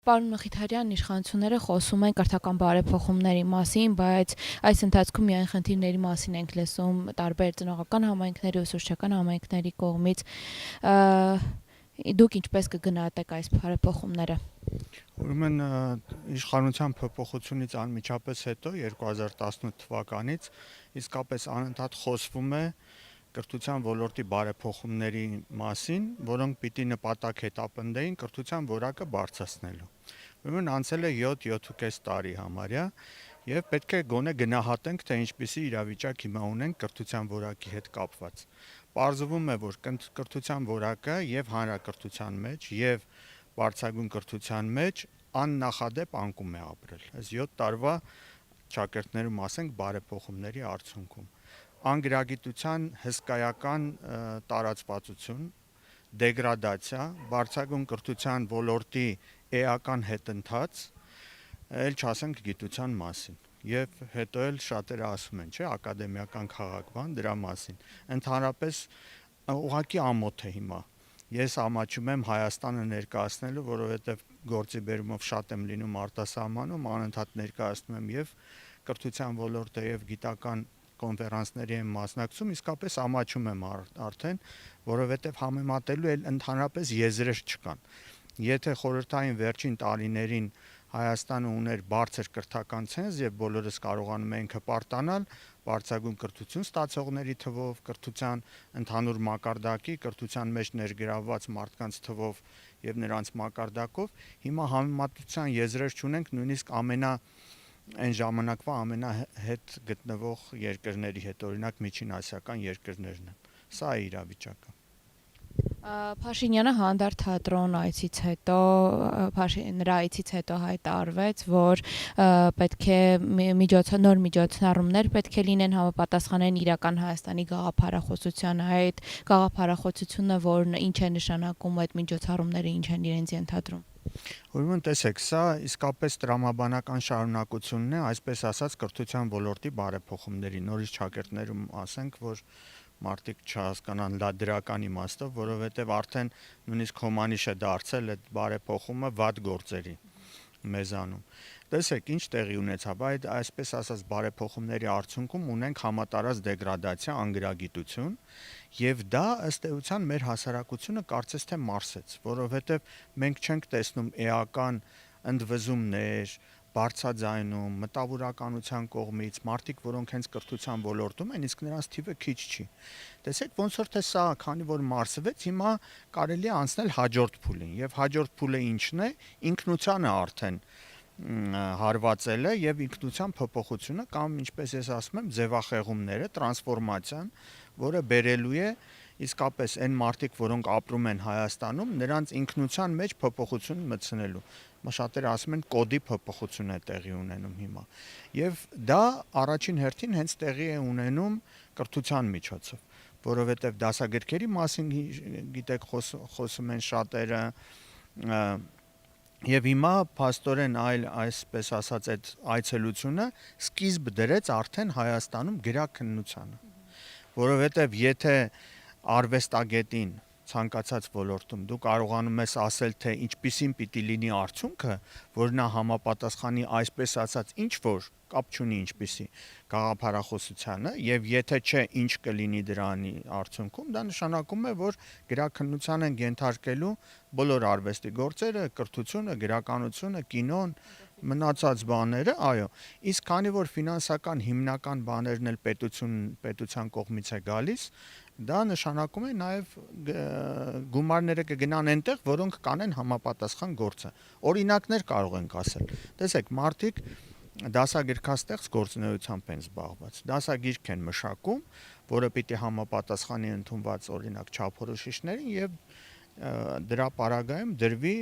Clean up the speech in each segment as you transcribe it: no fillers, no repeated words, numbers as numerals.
Պարոն Մխիթարյան, իշխանությունները խոսում են կրթական բարեփոխումների մասին, բայց այս ընթացքում միայն խնդիրների մասին ենք լսում տարբեր ծնողական համայնքների, ուսուցչական համայնքների կողմից։ Դուք ինչպես կգնահատեք այս բարեփոխումները։ Ուրեմն իշխանության փոփոխությունից անմիջապես հետո 2018 թվականից իսկապես անընդհատ խոսվում է կրթության ոլորտի բարեփոխումների մասին, որոնք պիտի նպատակ հետապնդեին կրթության որակը բարձրացնելու։ Ուրեմն անցել է 7.5 տարի համարյա եւ պետք է գոնե գնահատենք, թե ինչպիսի իրավիճակ հիմա ունենք կրթության որակի հետ կապված։ Պարզվում է, որ կրթության որակը եւ հանրակրթության մեջ եւ բարձրագույն կրթության մեջ աննախադեպ անկում է ապրել։ Այս 7 տարվա շակերտներում ասենք բարեփոխումների արդյունքում անգրագիտության հսկայական տարածվածություն, դեգրադացիա, բարձրագույն կրթության ոլորտի էական հետընթաց, ել չասենք գիտության մասին։ Եվ հետո էլ շատերը ասում են, չէ, ակադեմիական քաղաքական դրա մասին։ Ընդհանրապես ուղղակի ամոթ է հիմա։ Ես ամաչում եմ Հայաստանը ներկայացնելու, որովհետև գործի բերումով շատ եմ լինում արտասահմանում, անընդհատ ներկայացնում եմ եւ կրթության ոլորտը եւ գիտական կոնֆերանսների եմ մասնակցում, իսկապես ամաչում եմ արդեն, որովհետև համեմատելու էլ ընդհանրապես եզրեր չկան։ Եթե խորհրդային վերջին տարիներին Հայաստանը ուներ բարձր կրթական ցենզ եւ բոլորս կարողանում էինք հպարտանալ բարձրագույն կրթություն ստացողների թվով, կրթության ընդհանուր մակարդակի, կրթության մեջ ներգրավված մարդկանց թվով եւ նրանց մակարդակով, հիմա համեմատության եզրեր չունենք նույնիսկ այն ժամանակվա ամենահետ գտնվող երկրների հետ, օրինակ միջինասիական երկրներն են։ Սա է իրավիճակը։ Փաշինյանը հանդարտ թատրոն այցից հետո նրա այցից հետո հայտարարվեց, որ պետք է նոր միջոցառումներ պետք է լինեն համապատասխանեն իրական Հայաստանի գաղափարախոսությանը, այդ գաղափարախոսությունը, որն ինչ է նշանակում, այդ միջոցառումները ինչ են իրենց ենթադրում։ Ուրեմն տեսեք, սա իսկապես տրամաբանական շարունակությունն է, այսպես ասած, կրթության ոլորտի բարեփոխումների։ Նորից շակերտներում ասենք, որ մարդիկ չհասկանան դրական իմաստով, որովհետև արդեն նույնիսկ հոմանիշ է դարձել այդ բարեփոխումը վատ գործերի մեզանում։ Տեսեք, ինչ տեղի ունեցավ, այդ այսպես ասած բարեփոխումների արդյունքում ունենք համատարած դեգրադացիա, անգրագիտություն, եւ դա ըստ էության մեր հասարակությունը կարծես թե մարսեց, որովհետև մենք չենք տեսնում էական ընդվզումներ, բարձրաձայնում, մտավորականության կողմից, մարդիկ, որոնք հենց կրթության ոլորտում են, իսկ նրանց թիվը քիչ չի։ Տեսեք, ոնց որ թե սա, քանի որ մարսվեց, հիմա կարելի է անցնել հաջորդ փուլին, եւ հաջորդ փուլը ինչն է, ինքնությանը արդեն հարվածել է եւ ինքնության փոփոխությունը կամ ինչպես ես ասում եմ, ձևախեղումները, տրանսֆորմացիան, որը բերելու է իսկապես այն մարդիկ, որոնք ապրում են Հայաստանում, նրանց ինքնության մեջ փոփոխություն մտցնելու։ Շատերը ասում են կոդի փոփոխություն է տեղի ունենում հիմա։ Եվ դա առաջին հերթին հենց տեղի է ունենում կրթության միջոցով, որովհետև դասագրքերի մասին գիտեք խոսում են շատերը եւ հիմա փաստորեն այսպես ասած այդ այցելությունը սկիզբ դրեց արդեն Հայաստանում գրաքննությանը, որովհետև եթե արվեստագետին ցանկացած ոլորտում դու կարողանում ես ասել, թե ինչպիսին պիտի լինի արդյունքը, որ նա համապատասխանի այսպես ասած ինչ որ կապ չունի ինչպիսի գաղափարախոսությանը, եւ եթե չէ, ինչ կլինի դրանի արդյունքում, դա նշանակում է, որ գրաքննության են ենթարկելու բոլոր արվեստի գործերը, կրթությունը, գրականությունը, կինոն, մնացած բաները, այո, իսկ քանի որ ֆինանսական հիմնական բաներն էլ պետության կողմից է գալիս, դա նշանակում է նաև գումարները կգնան այնտեղ, որոնք կանեն համապատասխան գործը։ Օրինակներ կարող ենք ասել։ Տեսեք, մարդիկ դասագրքաստեղծ գործունեությամբ են զբաղված։ Դասագիրք են մշակում, որը պիտի համապատասխանի ընդունված օրինակ չափորոշիչներին եւ դրա պարագայում դրվի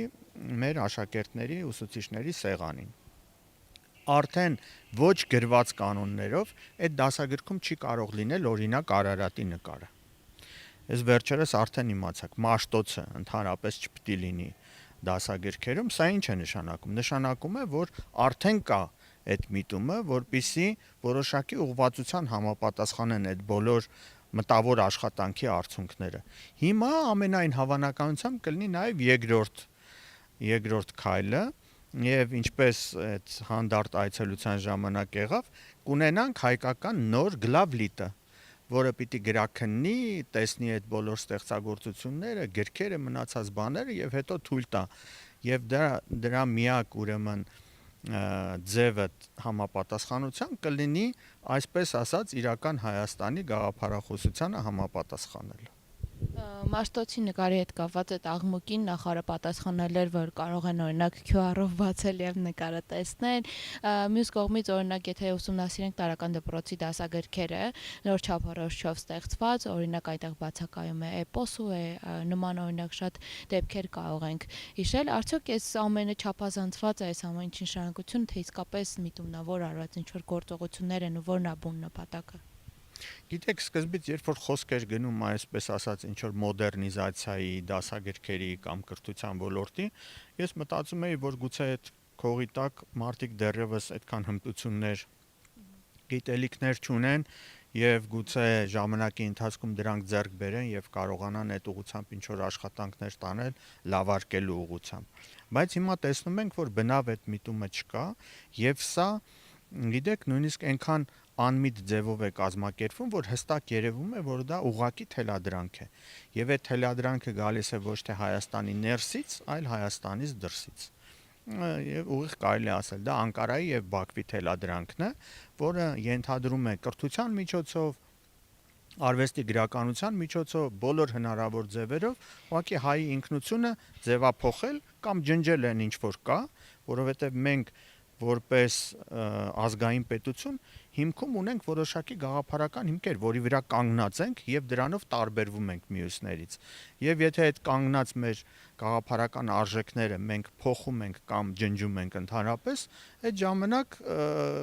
մեր աշակերտների, ուսուցիչների սեղանին։ Արդեն ոչ գրված կանոններով այդ դասագրքում չի կարող լինել օրինակ Արարատի նկարը։ Ես վերջերս արդեն իմացակ, Մաշտոցը ընդհանրապես չպիտի լինի դասագրքերում, սա ինչ է նշանակում։ Նշանակում է, որ արդեն կա այդ միտումը, որպիսի որոշակի ուղղվածության համապատասխանեն այդ բոլոր մտավոր աշխատանքի արդյունքները։ Հիմա ամենայն հավանականությամբ կլինի նաև երկրորդ քայլը, եւ ինչպես այդ հանդարտ այցելության ժամանակ եղավ, կունենանք հայկական նոր գլավլիտը, որը պիտի գրաքննի, տեսնի այդ բոլոր ստեղծագործությունները, գրքերը, մնացած բաները եւ հետո թույլ տա։ Եվ դրա միակ ուրեմն ձևը համապատասխանության կլինի, այսպես ասած, իրական Հայաստանի գաղափարախոսությանը համապատասխանել։ Մաշտոցի նկարի հետ կապված այդ աղմուկին նախարարը պատասխանել էր, որ կարող են օրինակ QR-ով բացել եւ նկարը տեսնել։ Մյուս կողմից օրինակ եթե ուսումնասիրենք տարական դպրոցի դասագրքերը, նոր չափորոշիչով ստեղծված, օրինակ այդտեղ բացակայում է էպոսը, նման օրինակ շատ դեպքեր կարող ենք հիշել։ Արդյոք այս ամենը չափազանցված է այս ամեն ինչի նշանակությունը, թե իսկապես միտումնավոր արված ինչ որ գործողություններ են ու որն է բուն նպատակը։ Գիտեք, սկզբից երբ որ խոսք էր գնում այսպես ասած ինչ որ մոդեռնիզացիայի, դասագրքերի կամ կրթության ոլորտի, ես մտածում էի, որ գուցե այդ քողի տակ մարդիկ դեռևս այդքան հմտություններ, գիտելիքներ չունեն եւ գուցե ժամանակի ընթացքում դրանք ձեռք բերեն եւ կարողանան այդ ուղղությամբ ինչ որ աշխատանքներ տանել լավարկելու ուղղությամբ։ Բայց հիմա տեսնում ենք, որ բնավ այդ միտումը չկա եւ սա գիտեք, նույնիսկ այնքան անմիտ ձևով է կազմակերպվում, որ հստակ երևում է, որ դա ուղղակի թելադրանք է։ Եվ այդ թելադրանքը գալիս է ոչ թե Հայաստանի ներսից, այլ Հայաստանից դրսից։ Եվ ուղիղ կարելի ասել, դա Անկարայի եւ Բաքվի թելադրանքն է, որը ենթադրում է կրթության միջոցով, արվեստի գրականության միջոցով, բոլոր հնարավոր ձևերով, ուղղակի հայի ինքնությունը ձևափոխել կամ ջնջել այն ինչ որ կա, որովհետեւ մենք որպես ազգային պետություն հիմքում ունենք որոշակի գաղափարական հիմքեր, որի վրա կանգնած ենք եւ դրանով տարբերվում ենք մյուսներից։ Եվ եթե այդ կանգնած մեր գաղափարական արժեքները մենք փոխում ենք կամ ջնջում ենք ընդհանրապես, այդ ժամանակ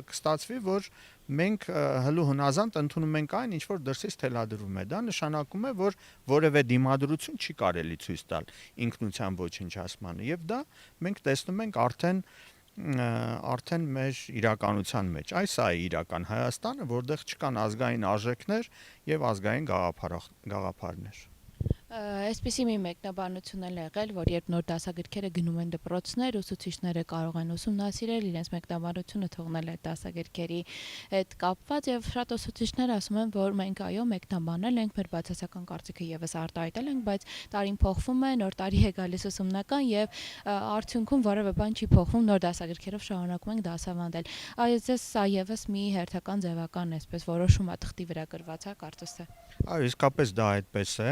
կստացվի, որ մենք հլու հնազանդ ընդունում ենք այն, ինչ որ դրսից թելադրվում է։ Դա նշանակում է, որ որևէ դիմադրություն չի կարելի ցույց տալ ինքնության ոչնչացմանը, եւ դա մենք տեսնում ենք արդեն մեր իրականության մեջ։ Այս է իրական Հայաստանը, որտեղ չկան ազգային արժեքներ եւ ազգային գաղափարներ։ Այսպիսի մի մեկնաբանություն էլ եղել, որ երբ նոր դասագրքերը գնում են դպրոցներ, ուսուցիչները կարող են ուսումնասիրել, իրենց մեկնաբանությունը թողնել այդ դասագրքերի հետ կապված եւ շատ ուսուցիչներ ասում են, որ մենք այո մեկնաբանել ենք, մեր բացասական կարծիքը եւս արտահայտել ենք, բայց տարին փոխվում է, նոր տարի է գալիս ուսումնական եւ արդյունքում որևէ բան չի փոխվում, նոր դասագրքերով շարունակում ենք դասավանդել։ Այս սա եւս մի հերթական ձևական այսպես որոշում է թղթի վրա գրված, հա, կարծես թե։ Այո, իսկապես դա այդպես է։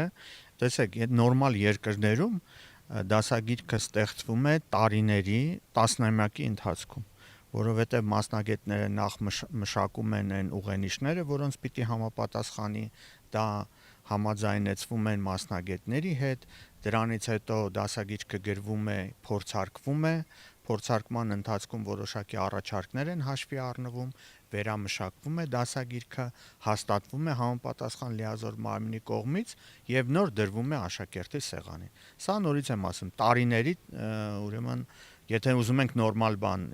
Տեսեք, այդ նորմալ երկրներում դասագիրքը ստեղծվում է տարիների, տասնամյակի ընթացքում, որովհետև մասնագետները նախ մշակում են այն ուղենիշները, որոնց պիտի համապատասխանի, դա համաձայնեցվում են մասնագետների հետ, դրանից հետո դասագիրքը գրվում է, փորձարկման ընթացքում որոշակի առաջարկներ են հաշվի առնվում, վերամշակվում է դասագիրքը, հաստատվում է համապատասխան լիազոր մարմնի կողմից եւ նոր դրվում է աշակերտի սեղանին։ Սա նորից եմ ասում, տարիների, ուրեմն, եթե ուզում ենք նորմալ բան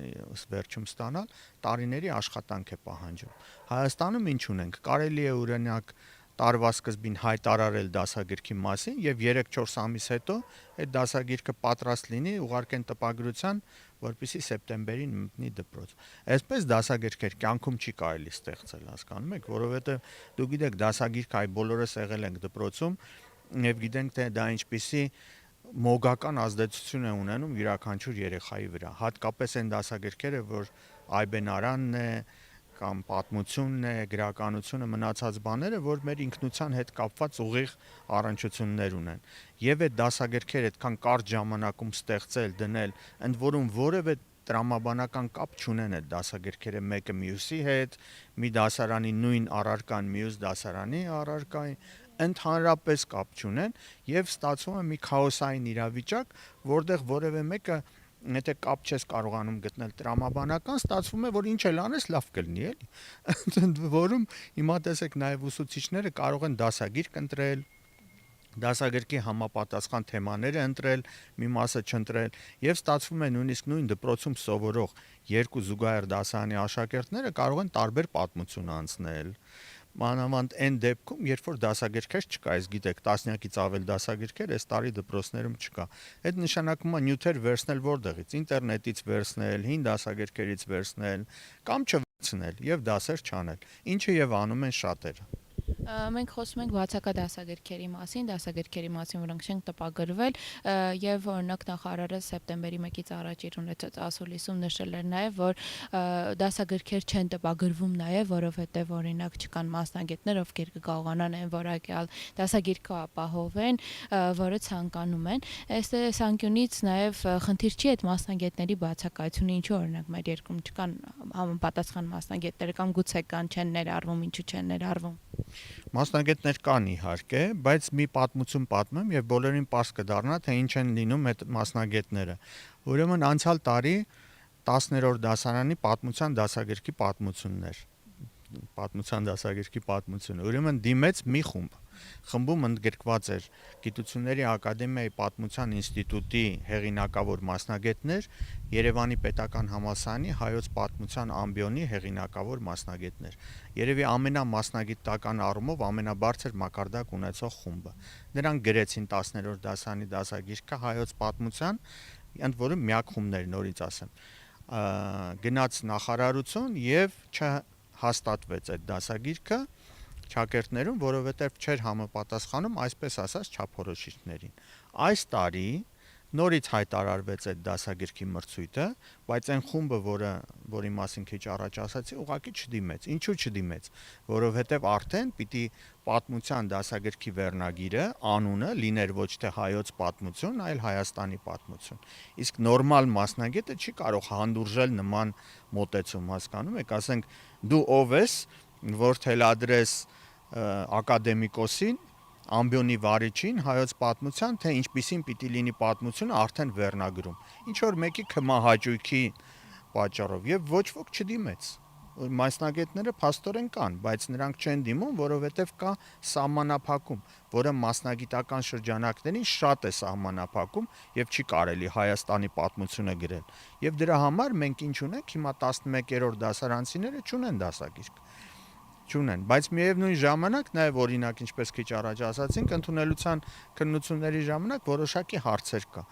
վերջում ստանալ, տարիների աշխատանք է պահանջում։ Հայաստանում ինչ ունենք, կարելի է օրինակ տարվա սկզբին հայտարարել դասագրքի մասին եւ 3-4 ամիս հետո այդ դասագիրքը պատրաստ լինի, ուղարկեն տպագրության, որպեսզի սեպտեմբերին մտնի դպրոց։ Այսպես դասագրքեր կյանքում չի կարելի ստեղծել, հասկանում եք, որովհետեւ դուք գիտեք դասագիրք այ բոլորս եղել ենք դպրոցում եւ գիտենք թե դա ինչպիսի մոգական ազդեցություն է ունենում յուրաքանչյուր երեխայի վրա, հատկապես այն դասագրքերը, որ Այբենարանն է կամ պատմությունն է, գրականությունը, մնացած բաները, որ մեր ինքնության հետ կապված ուղիղ առնչություններ ունեն։ Եվ այդ դասագրքերը այդքան կարճ ժամանակում ստեղծել, դնել, ընդ որում որևէ տրամաբանական կապ չունեն այդ դասագրքերը մեկը մյուսի հետ, մի դասարանի նույն առարկան մյուս դասարանի առարկային ընդհանրապես կապ չունեն եւ ստացվում է մի քաոսային իրավիճակ, որտեղ որևէ մեկը եթե կապ չես կարողանում գտնել տրամաբանական, ստացվում է, որ ինչ էլ անես, լավ կլինի, էլի։ Ընդ որում հիմա տեսեք նաև ուսուցիչները կարող են դասագիրք ընտրել, դասագրքի համապատասխան թեմաները ընտրել, մի մասը չընտրել, եւ ստացվում է նույնիսկ նույն դպրոցում սովորող երկու զուգահեռ դասարանի աշակերտները կարող են տարբեր պատմություն անցնել, մանավանդ այն դեպքում, երբ որ դասագրքեր չկա, ես գիտեք, տասնյակից ավել դասագրքեր այս տարի դպրոցներում չկա։ Այդ նշանակում է նյութեր վերցնել որտեղից, ինտերնետից վերցնել, հին դասագրքերից վերցնել, կամ չվերցնել եւ դասեր չանել, ինչը եւ անում են շատերը։ Մենք խոսում ենք բացակա դասագրքերի մասին, որոնք չեն տպագրվել, եւ օրինակ նախարարը սեպտեմբերի 1-ից առաջ իր ունեցած ասուլիսում նշել էր նաեւ, որ դասագրքեր չեն տպագրվում նաեւ, որովհետեւ օրինակ չկան մասնագետներ, ովքեր կկարողանան այն որակյալ դասագիրքը ապահովեն, որը ցանկանում են։ Այս անկյունից նաեւ խնդիր չի այդ մասնագետների բացակայությունը, ինչու օրինակ մեր երկրում չկան համապատասխան մասնագետներ կամ գուցե կան, չեն ներառվում, ինչու չեն ներառվում։ Մասնագետներ կան իհարկե, բայց մի պատմություն պատմեմ եւ բոլորին պարզ կդառնա, թե ինչ են լինում այդ մասնագետները։ Ուրեմն անցյալ տարի 10-րդ դասարանի պատմության դասագրքի պատմությունը։ Ուրեմն դիմեց մի խումբ։ Խմբում ընդգրկված էր Գիտությունների ակադեմիայի Պատմության ինստիտուտի հեղինակավոր մասնագետներ, Երևանի Պետական համալսարանի հայոց պատմության ամբիոնի հեղինակավոր մասնագետներ։ Երևի ամենամասնագիտական առումով ամենաբարձր մակարդակ ունեցող խումբը։ Նրանք գրեցին 10-րդ դասարանի դասագիրքը հայոց պատմության, ընդ որում միակ խումբն էր, նորից ասեմ։ Գնաց նախարարություն եւ չհաստատվեց այդ դասագիրքը շակերտներում, որովհետև չէր համապատասխանում, այսպես ասած, չափորոշիչներին։ Այս տարի նորից հայտարարվեց այդ դասագրքի մրցույթը, բայց այն խումբը, որի մասին քիչ առաջ ասացի, ուղղակի չդիմեց։ Ինչու չդիմեց? Որովհետև արդեն պիտի պատմության դասագրքի վերնագիրը, անունը լիներ ոչ թե հայոց պատմություն, այլ Հայաստանի պատմություն։ Իսկ նորմալ մասնագետը չի կարող հանդուրժել նման մոտեցում, հասկանում եք, ասենք դու ով ես, որ թելադրես ակադեմիկոսին, ամբիոնի վարիչին հայոց պատմության, թե ինչպիսին պիտի լինի պատմությունը արդեն վերնագրում։ Ինչ որ մեկի քմահաճույքի պատճառով եւ ոչ ոք չդիմեց։ Մասնագետները փաստորեն կան, բայց նրանք չեն դիմում, որովհետեւ կա սահմանափակում, որը մասնագիտական շրջանակներին շատ է սահմանափակում եւ չի կարելի Հայաստանի պատմությունը գրել։ Եվ դրա համար մենք ինչ ունենք, հիմա 11-րդ դասարանցիները չունեն դասագիրք։ Չունեն, բայց միևնույն ժամանակ նաև օրինակ ինչպես քիչ առաջ ասացինք, ընդունելության քննությունների ժամանակ որոշակի հարցեր կա։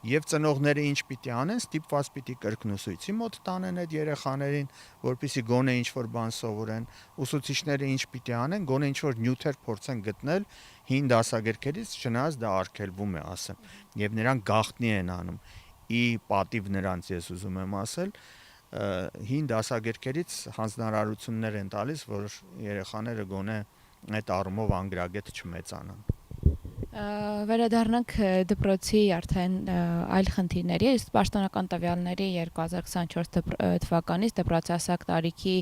Եվ ծնողները ինչ պիտի անեն, ստիպված պիտի կրկնուսույցի մոտ տանեն այդ երեխաներին, որպեսզի գոնե ինչ-որ բան սովորեն, ուսուցիչները ինչ պիտի անեն, գոնե ինչ-որ նյութեր փորձեն գտնել հին դասագրքերից, չնայած դա արգելվում է, ասեմ, եւ նրանք գաղտնի են անում։ Ի պատիվ նրանց ես ուզում եմ ասել, հին դասագրքերից հանձնարարություններ են տալիս, որ երեխաները գոնե այդ առումով անգրագետ չմեծանան։ Վերադառնանք դպրոցի արդեն այլ խնդիրների, իսկ պաշտոնական տվյալների 2024 թվականից դպրոցասակ տարիքի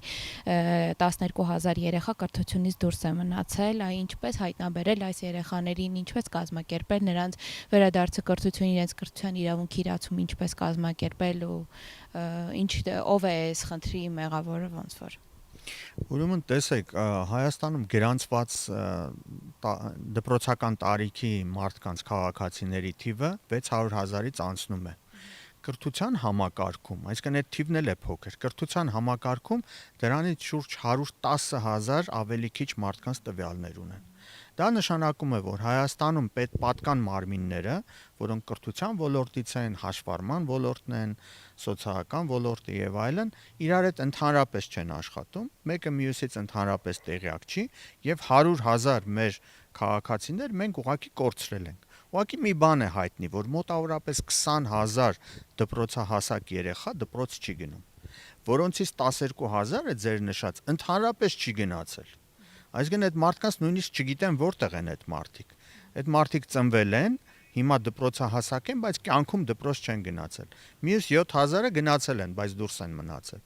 12000 երեխա կրթությունից դուրս է մնացել, ինչպես հայտնաբերել այս երեխաներին, ինչպես կազմակերպել նրանց վերադարձը կրթություն, իրենց կրթության իրավունքի իրացում ինչպես կազմակերպել ու ով է այս խնդրի մեղավորը ոնց որ։ Ուրեմն տեսեք, Հայաստանում գրանցված դպրոցական տարիքի մարդկանց քաղաքացիների թիվը 600,000-ից անցնում է։ Կրթության համակարգում, այսինքն այդ թիվն էլ է փոքր, կրթության համակարգում դրանից շուրջ 110,000 ավելի քիչ մարդկանց տվյալներ ունեն։ Դա նշանակում է, որ Հայաստանում պատկան մարմինները, որոնք կրթության ոլորտից են, հաշվառման ոլորտն են, սոցիալական ոլորտը եւ այլն, իրար հետ ընդհանրապես չեն աշխատում, մեկը մյուսից ընդհանրապես տեղյակ չի եւ 100,000 մեր քաղաքացիներ մենք ուղղակի կորցրել ենք։ Ուղղակի մի բան է հայտնի, որ մոտավորապես 20,000 դպրոցահասակ երեխա դպրոց չի գնում, որոնցից 12,000-ը ձեր նշած ընդհանրապես չի գնացել։ Այսինքն այդ մարդկանց նույնիսկ չգիտեն որտեղ են այդ մարդիկ։ Այդ մարդիկ ծնվել են, հիմա դպրոցահասակ են, բայց կյանքում դպրոց չեն գնացել։ Մյուս 7,000-ը գնացել են, բայց դուրս են մնացել։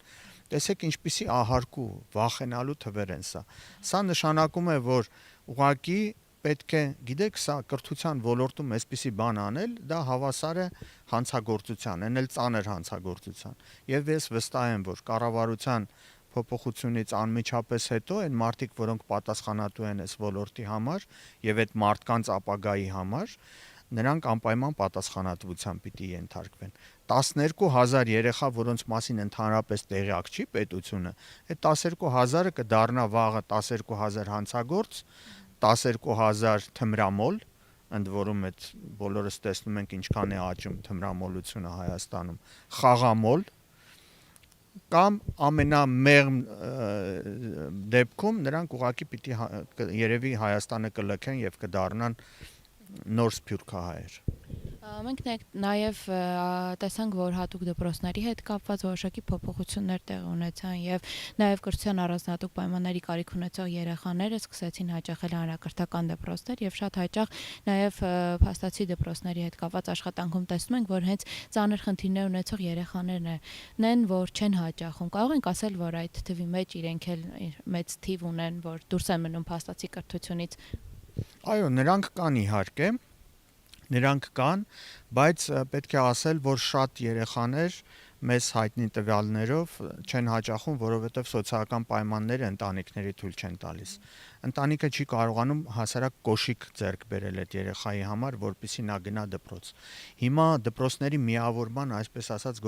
Տեսեք ինչպիսի ահարկու, վախենալու թվեր են սա։ Սա նշանակում է, որ ուղղակի պետք է, գիտեք, սա կրթության ոլորտում այսպիսի բան անել, դա հավասար է հանցագործության, այն էլ ծանր հանցագործության։ Եվ ես վստահ եմ, որ կառավարության փոփոխությունից անմիջապես հետո այն մարդիկ, որոնք պատասխանատու են այս ոլորտի համար եւ այդ մարդկանց ապագայի համար, նրանք անպայման պատասխանատվության պիտի ենթարկվեն։ 12000 երեխա, որոնց մասին ընդհանրապես տեղյակ չի պետությունը, այդ 12000-ը կդառնա վաղը 12000 հանցագործ, 12000 թմրամոլ, ընդ որում այդ բոլորս տեսնում ենք ինչքան է աճում թմրամոլությունը Հայաստանում, խաղամոլ, կամ ամենամեղմ դեպքում նրանք ուղղակի պիտի երևի Հայաստանը կլքեն եւ կդառնան նոր սփյուռքահայեր։ Մենք նաև տեսանք, որ հատուկ դպրոցների հետ կապված որոշակի փոփոխություններ տեղ ունեցան եւ նաև կրթության առանձնահատուկ պայմանների կարիք ունեցող երեխաները սկսեցին հաճախել հանրակրթական դպրոցներ եւ շատ հաճախ նաև փաստացի դպրոցների հետ կապված աշխատանքում տեսնում ենք, որ հենց ծանր խնդիրներ ունեցող երեխաներն են, որ չեն հաճախում։ Կարող ենք ասել, որ այդ թվի մեջ իրենք էլ մեծ թիվ ունեն, որ դուրս են մնում փաստացի կրթությունից։ Այո, նրանք կան իհարկե, բայց պետք է ասել, որ շատ երեխաներ մեզ հայտնի տվյալներով չեն հաճախում, որովհետև սոցիալական պայմանները ընտանիքների թույլ չեն տալիս։ Ընտանիքը չի կարողանում հասարակ կոշիկ ձեռք բերել այդ երեխայի համար, որպեսզի նա գնա դպրոց։ Հիմա դպրոցների միավորման, այսպես ասած,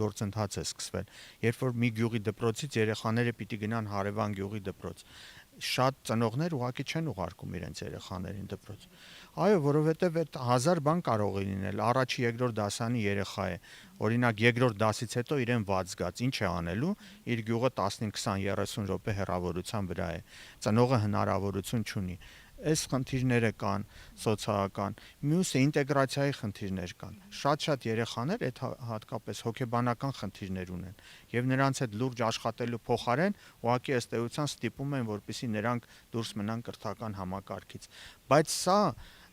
գործընթաց է սկսվել, երբ որ մի գյուղի դպրոցից երեխաները պիտի գնան հարևան գյուղի դպրոց։ Շատ ծնողներ ուղղակի չեն ուղարկում իրենց երեխաներին դպրոց։ Այո, որովհետև այդ 1000 բան կարող է լինել։ Առաջի, երկրորդ դասանի երեխա է։ Օրինակ, երկրորդ դասից հետո իրեն ված զգաց, ինչ է անելու, իր գյուղը 15, 20, 30 րոպե հեռավորության վրա է։ Ծնողը հնարավորություն չունի։ Այս խնդիրները կան սոցիալական, մյուսը ինտեգրացիայի խնդիրներ կան։ Շատ երեխաներ այդ հատկապես հոգեբանական խնդիրներ ունեն եւ նրանց հետ լուրջ աշխատելու փոխարեն ուղղակի ըստ էության ստիպում են, որպեսզի նրանք դուրս մնան կրթական համակարգից։ Բայց սա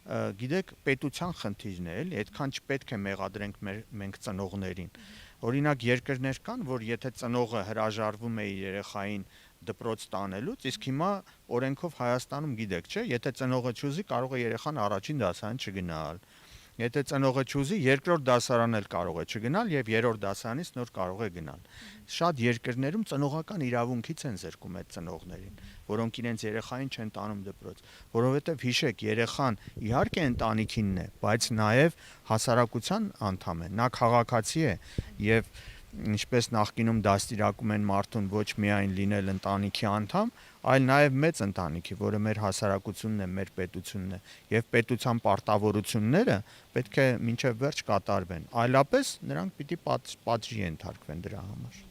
գիտեք, պետության խնդիրն է, էլի, այդքան չպետք է մեղադրենք մենք ծնողներին։ Օրինակ երկրներ կան, որ եթե ծնողը հրաժարվում է իր երեխային դպրոց տանելուց, իսկ հիմա օրենքով Հայաստանում գիտեք, չէ, եթե ծնողը չուզի, կարող է երեխան առաջին դասարան չգնալ։ Եթե ծնողը չուզի, երկրորդ դասարան էլ կարող է չգնալ եւ երրորդ դասարանից նոր կարող է գնալ։ Շատ երկրներում ծնողական իրավունքից են զրկում այդ ծնողներին, որոնք իրենց երեխային չեն տանում դպրոց, որովհետեւ հիշեք, երեխան իհարկե ընտանիքինն է, բայց նաեւ հասարակության անդամ է, նա քաղաքացի է եւ ինչպես նախկինում դաստիարակում են մարդուն ոչ միայն լինել ընտանիքի անդամ, այլ նաև մեծ ընտանիքի, որը մեր հասարակությունն է, մեր պետությունն է, եւ պետության պարտավորությունները պետք է մինչև վերջ կատարվեն։ Այլապես նրանք պիտի պատժի ենթարկվեն դրա համար։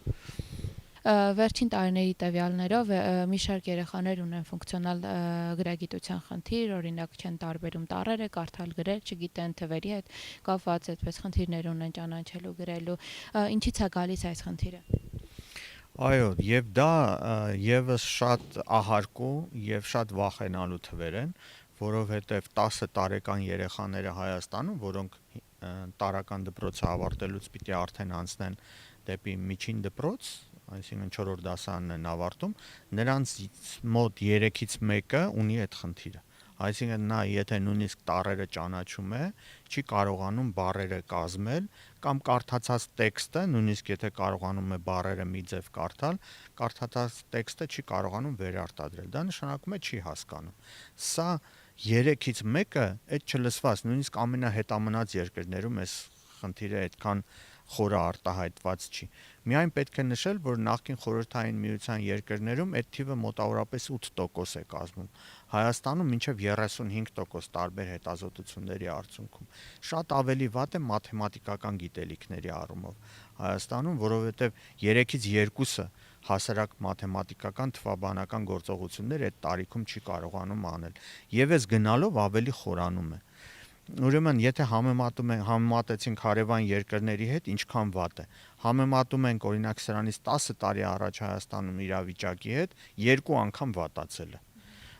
Վերջին տարիների տվյալներով մի շարք երեխաներ ունեն ֆունկցիոնալ գրագիտության խնդիր, օրինակ չեն տարբերում տառերը, կարդալ գրել, չգիտեն թվերի հետ կապված այդպես խնդիրներ ունեն ճանաչելու, գրելու։ Ինչից է գալիս այս խնդիրը։ Այո, եւ դա եւս շատ ահարկու եւ շատ վախենալու թվեր են, որովհետեւ 10 տարեկան երեխաները Հայաստանում, որոնք տարական դպրոցը ավարտելուց պիտի արդեն անցնեն դեպի միջին դպրոց, այսինքն 4-րդ դասարանն են ավարտում, նրանց մոտ 3-ից 1-ը ունի այդ խնդիրը։ Այսինքն նա եթե նույնիսկ տառերը ճանաչում է, չի կարողանում բառերը կազմել կամ կարդացած տեքստը, նույնիսկ եթե կարողանում է բառերը մի ձև կարդալ, կարդացած տեքստը չի կարողանում վերարտադրել։ Դա նշանակում է չի հասկանում։ Սա 3-ից 1-ը այդ չլսված, նույնիսկ ամենահետամնաց երկրներում այս խնդիրը այդքան խորը արտահայտված չի։ Միայն պետք է նշել, որ նախկին խորհրդային միության երկրներում այդ թիվը մոտավորապես 8% է կազմում։ Հայաստանում մինչև 35% տարբեր հետազոտությունների արդյունքում։ Շատ ավելի վատ է մաթեմատիկական գիտելիքների առումով Հայաստանում, որովհետև 3-ից 2-ը հասարակ մաթեմատիկական թվաբանական գործողություններ այդ տարիքում չի կարողանում անել։ Եվ այս գնալով ավելի խորանում է։ Ուրեմն, եթե համեմատեցինք հարևան երկրների հետ, ինչքան վատ է։ Համեմատում ենք օրինակ սրանից 10 տարի առաջ Հայաստանում իրավիճակի հետ, 2 անգամ վատացել է։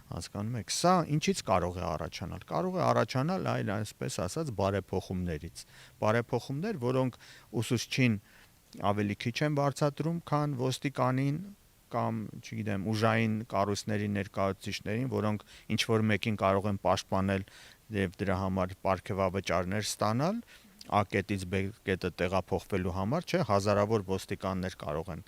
Հասկանում եք, սա ինչից կարող է առաջանալ։ Կարող է առաջանալ այլ այսպես ասած բարեփոխումներից։ Բարեփոխումներ, որոնք ուսուցչին ավելի քիչ են բարձրացնում, քան ոստիկանին կամ, չգիտեմ, ուժային կառույցների ներկայացուցիչներին, որոնք ինչ որ մեկին կարող են պաշտպանել եւ դրա համար պարգևավճարներ ստանալ, A կետից B կետը տեղափոխվելու համար, չէ, հազարավոր ոստիկաններ կարող են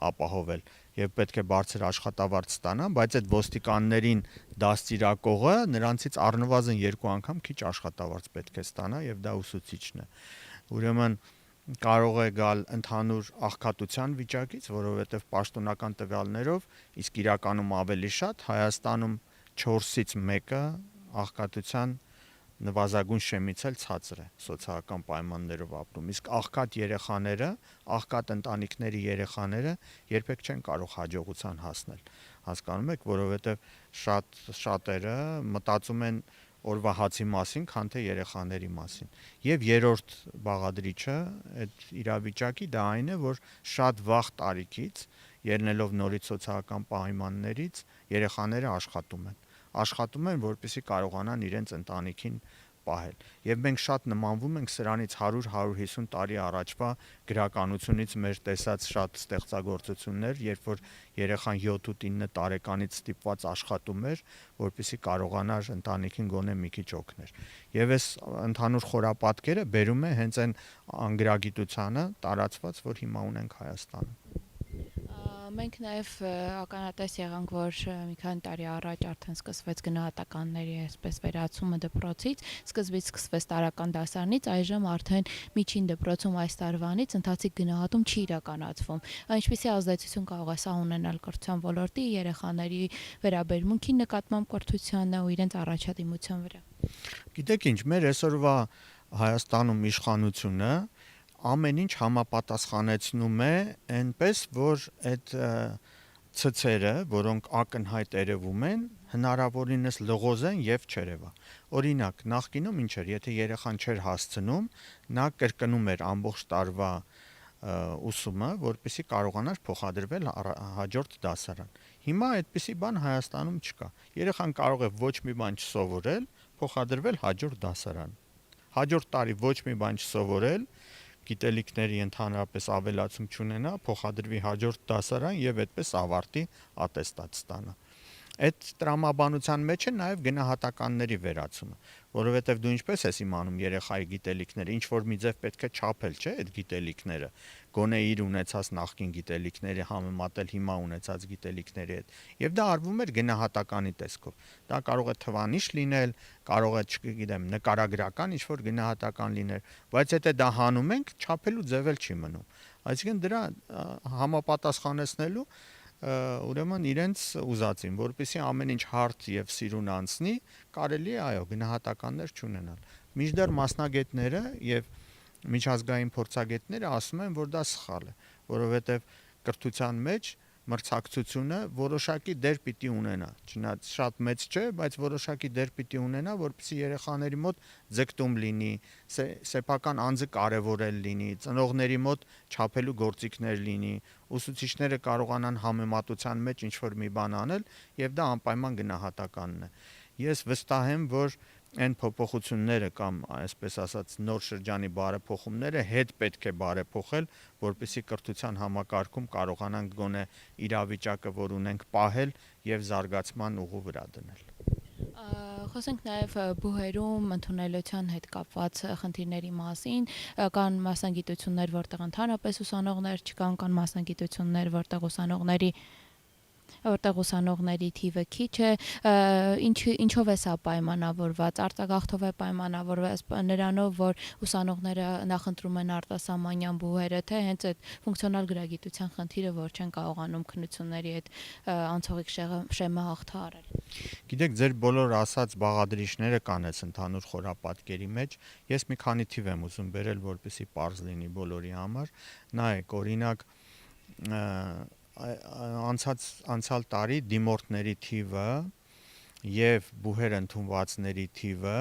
ապահովել եւ պետք է բարձր աշխատավարձ ստանան, բայց այդ ոստիկաններին դաստիարակողը նրանցից առնվազն 2 անգամ քիչ աշխատավարձ պետք է ստանա եւ դա ուսուցիչն է։ Ուրեմն կարող է գալ ընդհանուր աղքատության վիճակից, որովհետեւ պաշտոնական տվյալներով, իսկ իրականում ավելի շատ Հայաստանում 4-ից 1-ը աղքատության նվազագույն շեմից էլ ցածր է սոցիալական պայմաններով ապրում, իսկ աղքատ երեխաները, աղքատ ընտանիքների երեխաները երբեք չեն կարող հաջողության հասնել։ Հասկանում եք, որովհետև շատերը մտածում են օրվա հացի մասին, քան թե երեխաների մասին։ Եվ երրորդ բաղադրիչը այդ իրավիճակի դա այն է, որ շատ վաղ տարիքից, ելնելով նորից սոցիալական պայմաններից, երեխաները աշխատում են, որպեսզի կարողանան իրենց ընտանիքին պահել։ Եվ մենք շատ նմանվում ենք սրանից 100-150 տարի առաջվա գրականությունից մեր տեսած շատ ստեղծագործություններ, երբ որ երեխան 7-9 տարեկանից ստիպված աշխատում էր, որպեսզի կարողանար ընտանիքին գոնե մի քիչ օգներ։ Եվ այս ընդհանուր խորապատկերը բերում է հենց այն անգրագիտությանը տարածված, որ հիմա ունենք Հայաստանում։ Մենք նաև ականատես եղանք, որ մի քանի տարի առաջ արդեն սկսվեց գնահատականների այսպես վերացումը դպրոցից, սկզբից սկսվեց տարրական դասարանից, այժմ արդեն միջին դպրոցում այս տարվանից ընթացիկ գնահատում չի իրականացվում։ Ինչպիսի ազդեցություն կարող է սա ունենալ կրթության ոլորտի, երեխաների վերաբերմունքի նկատմամբ կրթությանը ու իրենց առաջադիմության վրա։ Գիտեք ինչ, մեր այսօրվա Հայաստանում իշխանությունը ամեն ինչ համապատասխանեցնում է այնպես, որ այդ ցցերը, որոնք ակնհայտ երևում են, հնարավորինս լղոզեն եւ չերևա։ Օրինակ, նախկինում ինչ էր, եթե երեխան չէր հասցնում, նա կրկնում էր ամբողջ տարվա ուսումը, որպեսզի կարողանար փոխադրվել հաջորդ դասարան։ Հիմա այդպիսի բան Հայաստանում չկա։ Երեխան կարող է ոչ մի բան չսովորել, փոխադրվել հաջորդ դասարան։ Հաջորդ տարի ոչ մի բան չսովորել, գիտելիքների ընդհանրապես ավելացում չունենա, փոխադրվի հաջորդ դասարան եւ այդպես ավարտի ատեստատ ստանա։ Այդ տրամաբանության մեջ է նաև գնահատականների վերացումը, որովհետև դու ինչպես ես իմանում երեխայի գիտելիքները, ինչ որ մի ձև պետք է չափել, չէ՞, այդ գիտելիքները, գոնե իր ունեցած նախկին գիտելիքների համեմատել հիմա ունեցած գիտելիքների հետ։ Եվ դա արվում էր գնահատականի տեսքով։ Դա կարող է թվանիշ լինել, կարող է, չգիտեմ, նկարագրական ինչ-որ գնահատական լինել, բայց եթե դա հանում ենք, չափելու ձև էլ չի մնում։ Այսինքն դրա համապատասխանեցնելու ուրեմն իրենց ուզածին, որպեսզի ամեն ինչ հարթ եւ սիրուն անցնի, կարելի է այո գնահատականներ չունենալ։ Մինչդեռ մասնագետները եւ միջազգային փորձագետները ասում են, որ դա սխալ է, որովհետեւ կրթության մեջ մրցակցությունը որոշակի դեր պիտի ունենա, չնայած շատ մեծ չէ, բայց որոշակի դեր պիտի ունենա, որպեսզի երեխաների մոտ ձգտում լինի, սեփական անձը կարևորել լինի, ծնողների մոտ չափելու գործիքներ լինի, ուսուցիչները կարողանան համեմատության մեջ ինչ-որ մի բան անել, եւ դա անպայման գնահատականն է։ Ես վստահ եմ, որ այն փոփոխությունները կամ այսպես ասած նոր շրջանի բարեփոխումները հետ պետք է բարեփոխել, որպեսզի կրթության համակարգում կարողանանք գոնե իրավիճակը, որ ունենք, պահել եւ զարգացման ուղու վրա դնել։ Խոսենք նաև բուհերում ընդունելության հետ կապված խնդիրների մասին, կան մասնագիտություններ, որտեղ ընդհանրապես ուսանողներ չկան, կան մասնագիտություններ, որտեղ ուսանողների թիվը քիչ է, ինչով է սա պայմանավորված, արտագաղթով է պայմանավորված նրանով, որ ուսանողները նախընտրում են արտասահմանյան բուհերը, թե հենց այդ ֆունկցիոնալ գրագիտության խնդիրը, որ չեն կարողանում քննությունների այդ անցողիկ շեմը հաղթահարել։ Գիտեք, ձեր բոլոր ասած բաղադրիչները կան այս ընդհանուր խորապատկերի մեջ։ Ես մի քանի թիվ եմ ուզում բերել, որպեսզի պարզ լինի բոլորի համար։ Նայեք, օրինակ անցյալ տարի դիմորդների թիվը եւ բուհեր ընդունվածների թիվը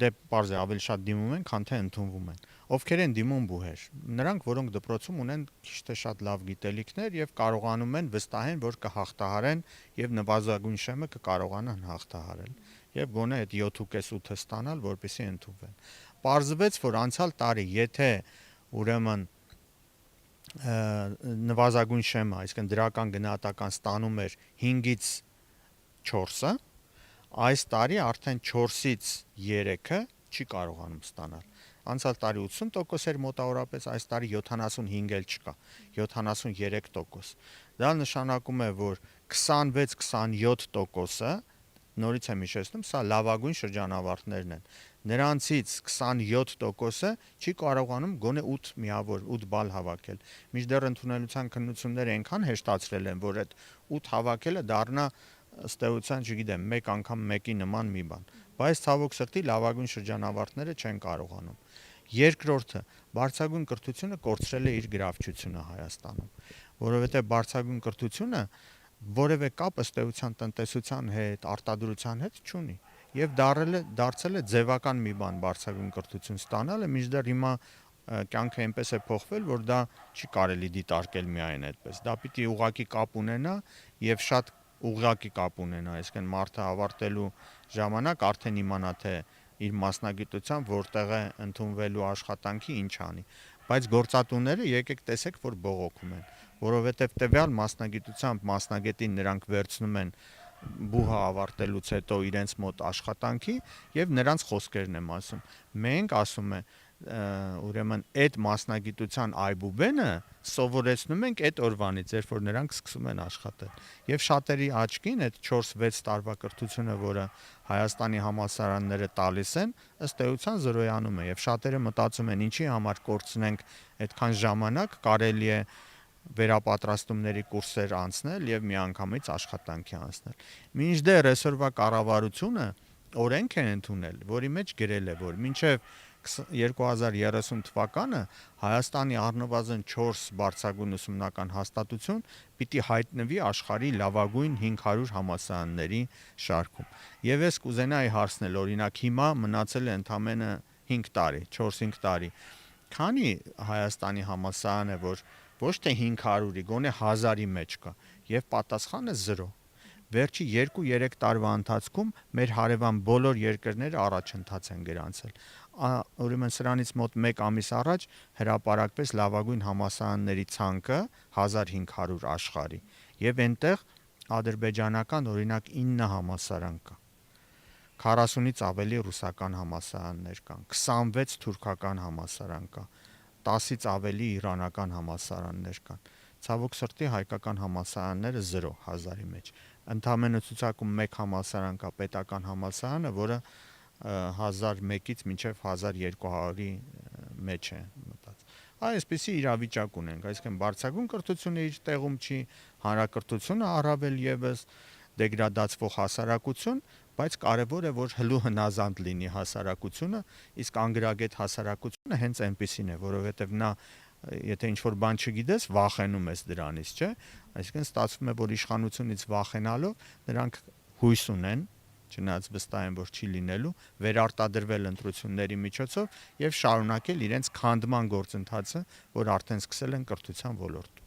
դե պարզ է ավելի շատ դիմում են, քան թե ընդունվում են։ Ովքեր են դիմում բուհեր։ Նրանք, որոնք դպրոցում ունեն քիչ թե շատ լավ գիտելիքներ եւ կարողանում են վստահեն, որ կհաղթահարեն եւ նվազագույն շեմը կկարողանան հաղթահարել եւ գոնե այդ 7.5-8-ը ստանալ, որպեսզի ընդունվեն։ Պարզվեց, որ անցյալ տարի, եթե ուրեմն նվազագույն շեմը, այսինքն դրական գնահատական ստանում էր 5-ից 4-ը, այս տարի արդեն 4-ից 3-ը չի կարողանում ստանալ։ Անցյալ տարի 80% էր մոտավորապես, այս տարի 75 էլ չկա, 73%։ Դա նշանակում է, որ 26-27%-ը, նորից եմ հիշեցնում, սա լավագույն շրջանավարտներն են։ Նրանցից 27%-ը չի կարողանում գոնե 8 միավոր 8 բալ հավաքել։ Մինչդեռ ընդունելության քննությունները այնքան հեշտացրել են, որ այդ 8 հավաքելը դառնա ըստ էության, չգիտեմ, մեկ անգամ մեկի նման մի բան։ Բայց ցավոք սրտի լավագույն շրջանավարտները չեն կարողանում։ Երկրորդը, բարձրագույն կրթությունը կորցրել է իր գրավչությունը Հայաստանում, որովհետև բարձրագույն կրթությունը որևէ կապ ըստ էության տնտեսության հետ, արտադրության հետ չունի եւ դարձել է ձևական մի բան բարձրագույն կրթություն ստանալը, մինչդեռ հիմա կյանքը այնպես է փոխվել, որ դա չի կարելի դիտարկել միայն այդպես։ Դա պիտի ուղղակի կապ ունենա եւ շատ ուղղակի կապ ունենա, այսինքն մարդը ավարտելու ժամանակ արդեն իմանա թե իր մասնագիտությամբ որտեղ է ընդունվելու աշխատանքի ինչ անի։ Բայց գործատուները եկեք տեսեք, որ բողոքում են, որովհետև տվյալ մասնագիտությամբ մասնագետին նրանք վերցնում են բուհը ավարտելուց հետո իրենց մոտ աշխատանքի եւ նրանց խոսքերն եմ ասում։ Մենք ասում է ուրեմն այդ մասնագիտության այբուբենը սովորեցնում ենք այդ օրվանից, երբ որ նրանք սկսում են աշխատել։ Եվ շատերի աչքին այդ 4-6 տարվա կրթությունը, որը Հայաստանի համալսարանները տալիս են, ըստ էության զրոյանում է եւ շատերը մտածում են ինչի համար կորցնենք այդքան ժամանակ, կարելի է վերապատրաստումների կուրսեր անցնել եւ միանգամից աշխատանքի անցնել։ Մինչդեռ այսօրվա կառավարությունը օրենք է ընդունել, որի մեջ գրել է, որ մինչեւ 2030 թվականը Հայաստանի առնվազն 4 բարձրագույն ուսումնական հաստատություն պիտի հայտնվի աշխարհի լավագույն 500 համալսարանների շարքում։ Եվ ես կուզենայի հարցնել, օրինակ հիմա մնացել է ընդամենը 5 տարի, 4-5 տարի։ Քանի Հայաստանի համալսարան է, որ ոչ թե 500-ի, գոնե 1000-ի մեջ կա, եւ պատասխանը 0։ Վերջի 2-3 տարվա ընթացքում մեր հարևան բոլոր երկրները առաջընթաց են գրանցել։ Ուրեմն սրանից մոտ 1 ամիս առաջ հրապարակվեց լավագույն համալսարանների ցանկը 1500 աշխարհի եւ այնտեղ ադրբեջանական օրինակ 9 համալսարան կա։ 40-ից ավելի ռուսական համալսարաններ կան, 26 թուրքական համալսարան կա, 10-ից ավելի իրանական համալսարաններ կան։ Ցավոք սրտի հայկական համալսարանները 0 1000-ի մեջ։ Ընդամենը ցուցակում 1 համալսարան կա, պետական համալսարանը, որը 1001-ից մինչև 1200-ի մեջ է մտած։ Այսպիսի իրավիճակ ունենք, այսինքն բարձրագույն կրթությունը իր տեղում չի, հանրակրթությունը առավել եւս դեգրադացվող հասարակություն, բայց կարևոր է որ հլու հնազանդ լինի հասարակությունը, իսկ անգրագետ հասարակությունը հենց այնպիսին է, որովհետեւ նա եթե ինչ-որ բան չգիտես, վախենում ես դրանից, չէ՞։ Այսինքն ստացվում է, որ իշխանությունից վախենալով նրանք հույս ունեն, չնայած վստահ են, որ չի լինելու, վերարտադրվել ընտրությունների միջոցով եւ շարունակել իրենց քանդման գործընթացը, որ արդեն սկսել են կրթության ոլորտում։